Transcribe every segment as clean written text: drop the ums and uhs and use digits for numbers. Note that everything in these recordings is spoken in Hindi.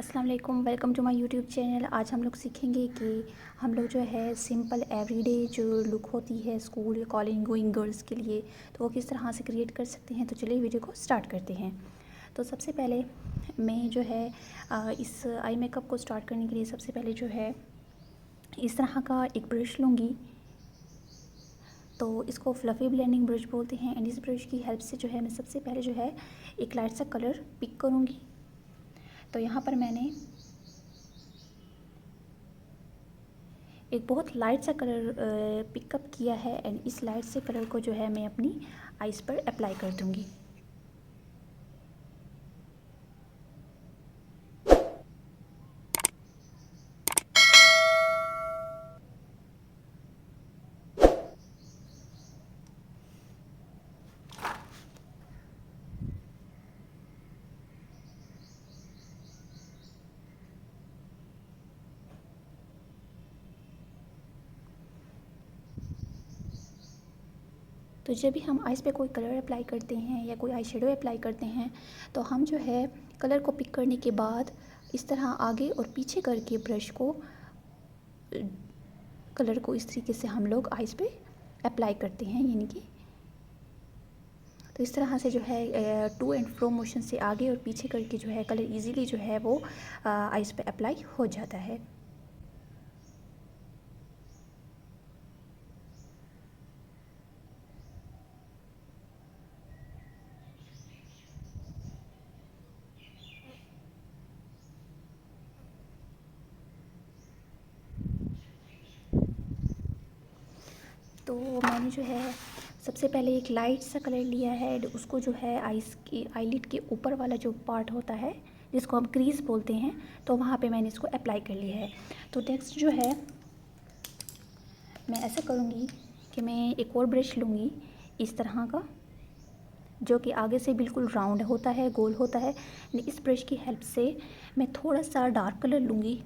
अस्सलाम वालेकुम, welcome to my YouTube channel. आज हम लोग सीखेंगे कि हम लोग जो है सिंपल एवरीडे जो लुक होती है स्कूल कॉलेज गोइंग गर्ल्स के लिए, तो वो किस तरह से क्रिएट कर सकते हैं। तो चलिए वीडियो को स्टार्ट करते हैं। तो सबसे पहले मैं जो है इस आई मेकअप को स्टार्ट करने के लिए सबसे पहले जो है इस तरह का एक ब्रश लूँगी। तो इसको फ्लफ़ी ब्लेंडिंग ब्रश बोलते हैं एंड इस ब्रश की हेल्प से जो है मैं सबसे पहले जो है एक लाइट सा कलर पिक करूँगी। तो यहाँ पर मैंने एक बहुत लाइट सा कलर पिकअप किया है एंड इस लाइट से कलर को जो है मैं अपनी आइज़ पर अप्लाई कर दूँगी। तो जब भी हम आइज़ पे कोई कलर अप्लाई करते हैं या कोई आई शेडो अप्लाई करते हैं तो हम जो है कलर को पिक करने के बाद इस तरह आगे और पीछे करके ब्रश को कलर को इस तरीके से हम लोग आइज़ पे अप्लाई करते हैं, यानी कि तो इस तरह से जो है टू एंड फ्रो मोशन से आगे और पीछे करके जो है कलर इजीली जो है वो आइज़ पे अप्लाई हो जाता है। तो मैंने जो है सबसे पहले एक लाइट सा कलर लिया है एंड उसको जो है आइज़ की आईलिड के ऊपर वाला जो पार्ट होता है जिसको हम क्रीज बोलते हैं, तो वहाँ पे मैंने इसको अप्लाई कर लिया है। तो नेक्स्ट जो है मैं ऐसा करूँगी कि मैं एक और ब्रश लूँगी इस तरह का, जो कि आगे से बिल्कुल राउंड होता है, गोल होता है। इस ब्रश की हेल्प से मैं थोड़ा सा डार्क कलर लूँगी।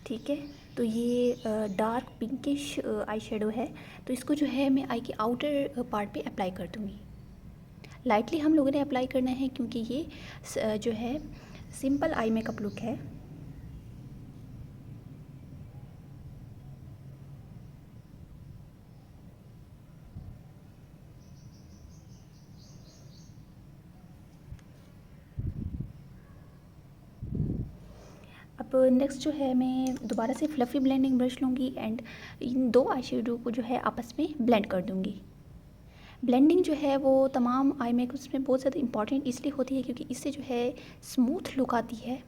ठीक है, तो ये डार्क पिंकिश आई शेडो है। तो इसको जो है मैं आई के आउटर पार्ट पे अप्लाई कर दूँगी। लाइटली हम लोगों ने अप्लाई करना है क्योंकि ये जो है सिंपल आई मेकअप लुक है। अब नेक्स्ट जो है मैं दोबारा से फ्लफ़ी ब्लेंडिंग ब्रश लूँगी एंड इन दो आई शेडो को जो है आपस में ब्लेंड कर दूँगी। ब्लेंडिंग जो है वो तमाम आई मेकअप्स में बहुत ज़्यादा इंपॉर्टेंट इसलिए होती है क्योंकि इससे जो है स्मूथ लुक आती है।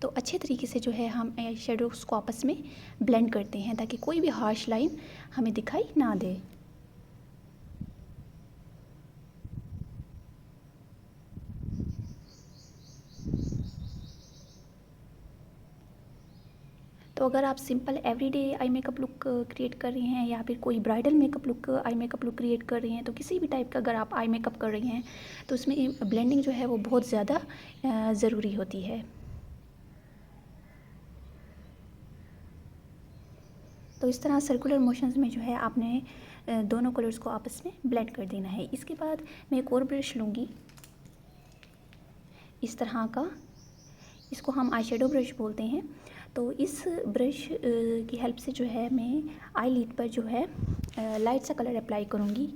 तो अच्छे तरीके से जो है हम आई शेडोज़ को आपस में ब्लेंड करते हैं ताकि कोई भी हार्श लाइन हमें दिखाई ना दे। तो अगर आप simple everyday eye makeup look create कर रही हैं या फिर कोई bridal makeup look eye makeup look create कर रही हैं, तो किसी भी टाइप का अगर आप आई मेकअप कर रही हैं तो उसमें ब्लेंडिंग जो है वो बहुत ज़्यादा ज़रूरी होती है। तो इस तरह सर्कुलर मोशंस में जो है आपने दोनों कलर्स को आपस में ब्लेंड कर देना है। इसके बाद मैं एक और ब्रश लूँगी इस तरह का, इसको हम आई शेडो ब्रश बोलते हैं। तो इस ब्रश की हेल्प से जो है मैं आई लिड पर जो है लाइट सा कलर अप्लाई करूँगी।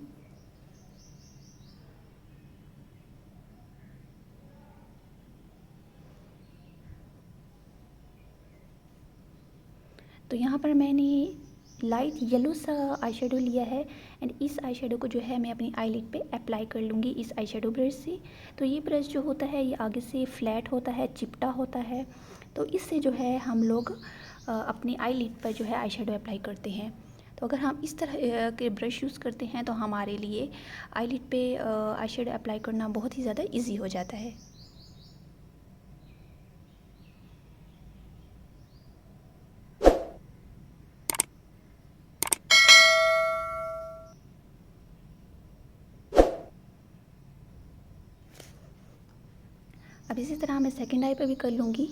तो यहाँ पर मैंने लाइट येलो सा आई शेडो लिया है एंड इस आई शेडो को जो है मैं अपनी आई लिड पे अप्लाई कर लूँगी इस आई शेडो ब्रश से। तो ये ब्रश जो होता है ये आगे से फ्लैट होता है, चिपटा होता है। तो इससे जो है हम लोग अपनी आई लिड पर जो है आई शेडो अप्लाई करते हैं। तो अगर हम इस तरह के ब्रश यूज़ करते हैं तो हमारे लिए आई लिड पे आई शेडो अप्लाई करना बहुत ही ज़्यादा ईजी हो जाता है। अब इसी तरह मैं सेकेंड आई पे भी कर लूँगी।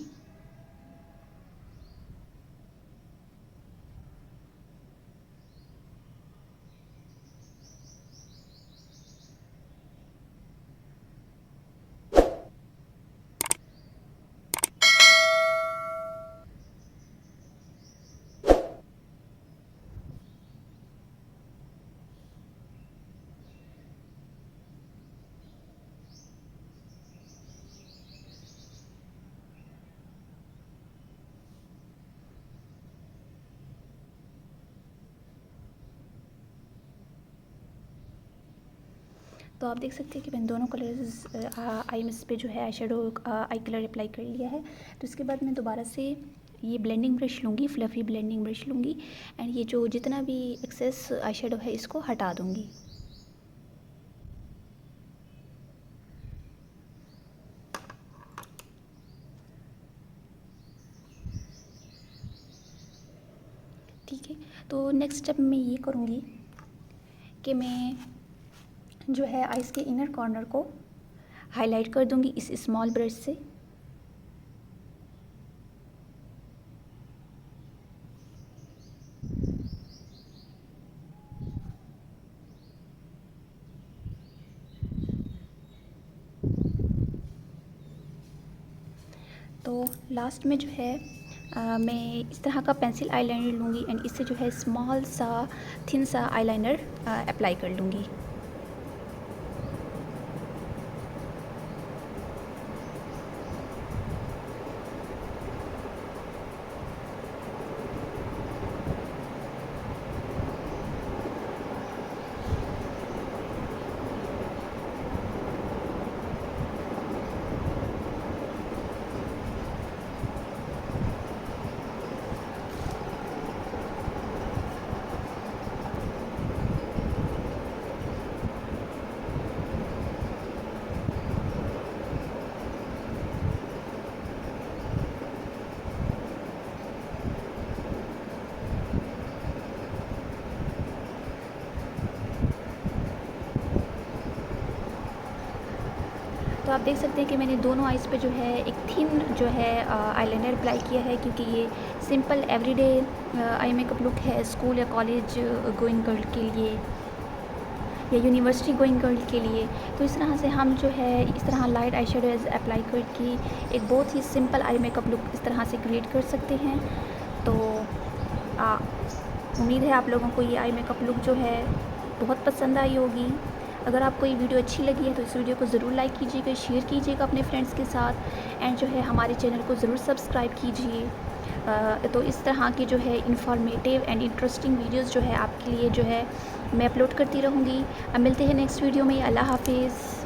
तो आप देख सकते हैं कि मैंने दोनों कलर्स आई मिस पे जो है आई शेडो आई कलर अप्लाई कर लिया है। तो इसके बाद मैं दोबारा से ये ब्लेंडिंग ब्रश लूँगी, फ्लफ़ी ब्लेंडिंग ब्रश लूँगी एंड ये जो जितना भी एक्सेस आई शेडो है इसको हटा दूँगी। ठीक है, तो नेक्स्ट स्टेप मैं ये करूँगी कि मैं जो है आइज़ के इनर कॉर्नर को हाईलाइट कर दूँगी इस स्मॉल ब्रश से। तो लास्ट में जो है मैं इस तरह का पेंसिल आईलाइनर लूँगी एंड इससे जो है स्मॉल सा थिन सा आईलाइनर अप्लाई कर लूँगी। तो आप देख सकते हैं कि मैंने दोनों आइज़ पे जो है एक थिन जो है आईलाइनर अप्लाई किया है, क्योंकि ये simple everyday eye makeup look है स्कूल या कॉलेज गोइंग गर्ल के लिए या यूनिवर्सिटी गोइंग गर्ल के लिए। तो इस तरह से हम जो है इस तरह लाइट आई शेडो अप्लाई करके एक बहुत ही सिंपल आई मेकअप लुक इस तरह से क्रिएट कर सकते हैं। तो उम्मीद है आप लोगों को ये आई मेकअप लुक जो है बहुत पसंद आई होगी। अगर आपको ये वीडियो अच्छी लगी है तो इस वीडियो को ज़रूर लाइक कीजिएगा, शेयर कीजिएगा अपने फ्रेंड्स के साथ एंड जो है हमारे चैनल को ज़रूर सब्सक्राइब कीजिए। तो इस तरह की जो है इंफॉर्मेटिव एंड इंटरेस्टिंग वीडियोस जो है आपके लिए जो है मैं अपलोड करती रहूँगी। अब मिलते हैं नेक्स्ट वीडियो में। अल्लाह हाफिज़।